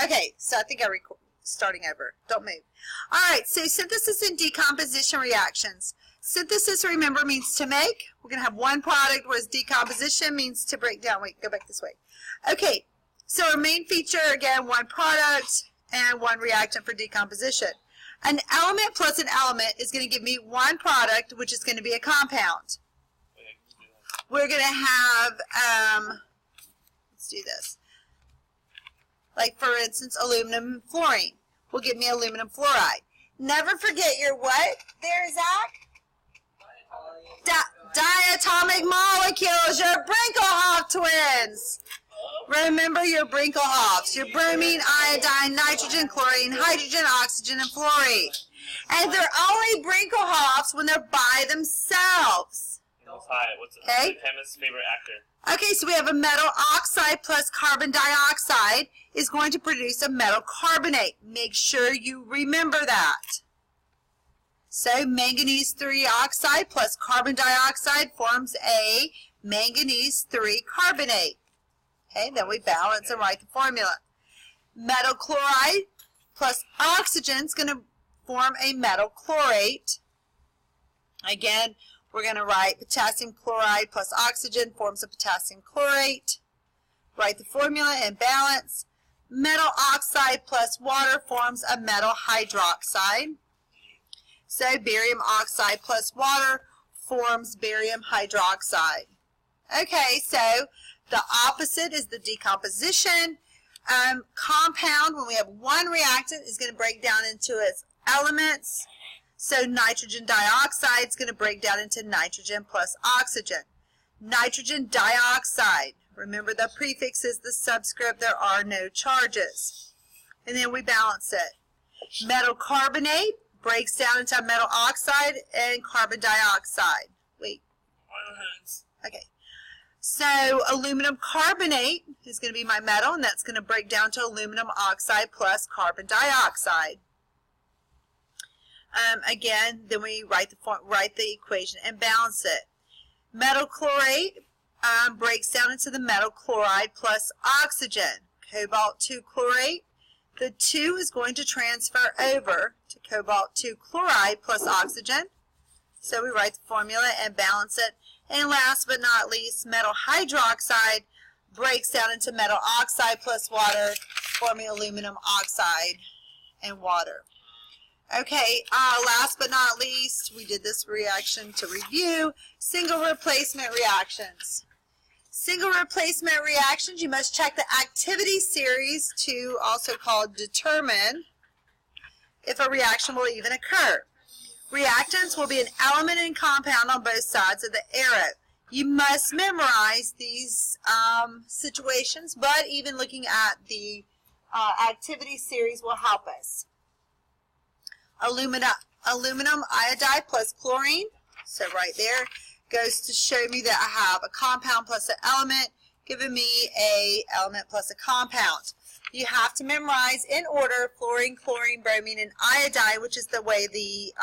Okay, so I think I record. Starting over. Don't move. All right, so synthesis and decomposition reactions. Synthesis, remember, means to make. We're going to have one product, whereas decomposition means to break down. Wait, go back this way. Okay, so our main feature, again, one product and one reactant for decomposition. An element plus an element is going to give me one product, which is going to be a compound. We're going to have, let's do this. Like, for instance, aluminum fluorine will give me aluminum fluoride. Never forget your what there, Zach? Diatomic molecules, your Brinkelhoff twins. Remember your Brinkelhoffs, your bromine, iodine, nitrogen, chlorine, hydrogen, oxygen, and fluorine. And they're only Brinkelhoffs when they're by themselves. What's the chemist's favorite actor? Okay, so we have a metal oxide plus carbon dioxide is going to produce a metal carbonate. Make sure you remember that. So manganese 3 oxide plus carbon dioxide forms a manganese 3 carbonate. Okay, then we balance and write the formula. Metal chloride plus oxygen is going to form a metal chlorate. Again, we're going to write potassium chloride plus oxygen forms a potassium chlorate. Write the formula and balance. Metal oxide plus water forms a metal hydroxide. So barium oxide plus water forms barium hydroxide. Okay, so the opposite is the decomposition. Compound, when we have one reactant, is going to break down into its elements. So nitrogen dioxide is going to break down into nitrogen plus oxygen. Nitrogen dioxide. Remember the prefix is the subscript. There are no charges. And then we balance it. Metal carbonate breaks down into metal oxide and carbon dioxide. Wait. Okay. So aluminum carbonate is going to be my metal, and that's going to break down to aluminum oxide plus carbon dioxide. Again, then we write the equation and balance it. Metal chlorate breaks down into the metal chloride plus oxygen. Cobalt 2 chlorate. The 2 is going to transfer over to cobalt 2 chloride plus oxygen. So we write the formula and balance it. And last but not least, metal hydroxide breaks down into metal oxide plus water, forming aluminum oxide and water. Okay, last but not least, we did this reaction to review, single replacement reactions. Single replacement reactions, you must check the activity series to also called determine if a reaction will even occur. Reactants will be an element and compound on both sides of the arrow. You must memorize these situations, but even looking at the activity series will help us. Aluminum iodide plus chlorine, so right there, goes to show me that I have a compound plus an element, giving me a element plus a compound. You have to memorize in order fluorine, chlorine, bromine, and iodine, which is the way the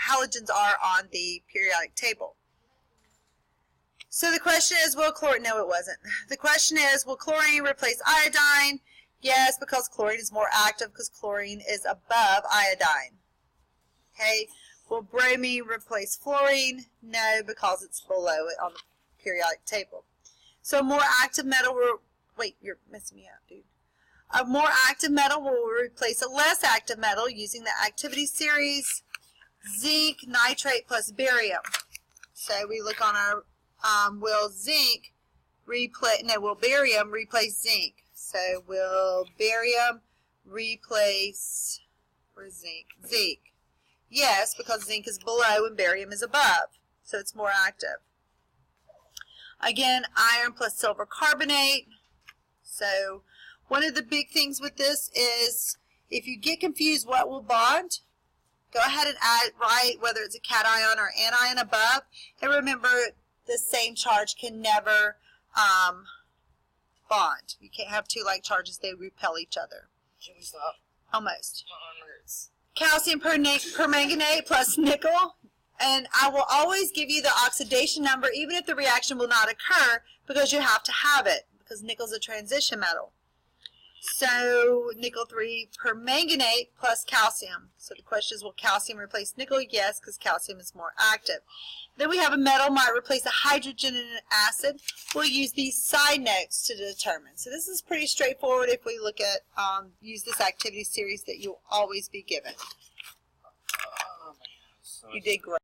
halogens are on the periodic table. So the question is, will chlorine? No, it wasn't. The question is, will chlorine replace iodine? Yes, because chlorine is more active because chlorine is above iodine. Okay. Will bromine replace fluorine? No, because it's below it on the periodic table. So a more active metal will, wait, you're messing me up, dude. A more active metal will replace a less active metal using the activity series. Zinc, nitrate plus barium. So we look on our, will zinc replace, no, will barium replace zinc? So will barium replace, where's zinc? Zinc. Yes, because zinc is below and barium is above, so it's more active. Again, iron plus silver carbonate. So one of the big things with this is if you get confused what will bond, go ahead and write whether it's a cation or anion above. And remember, the same charge can never bond. You can't have two like charges, they repel each other. Can we stop? Almost. My arm hurts. Calcium permanganate plus nickel. And I will always give you the oxidation number even if the reaction will not occur because you have to have it because nickel is a transition metal. So nickel 3 permanganate plus calcium. So the question is, will calcium replace nickel? Yes, because calcium is more active. Then we have a metal might replace a hydrogen and an acid. We'll use these side notes to determine. So this is pretty straightforward if we look at, use this activity series that you'll always be given. You did great.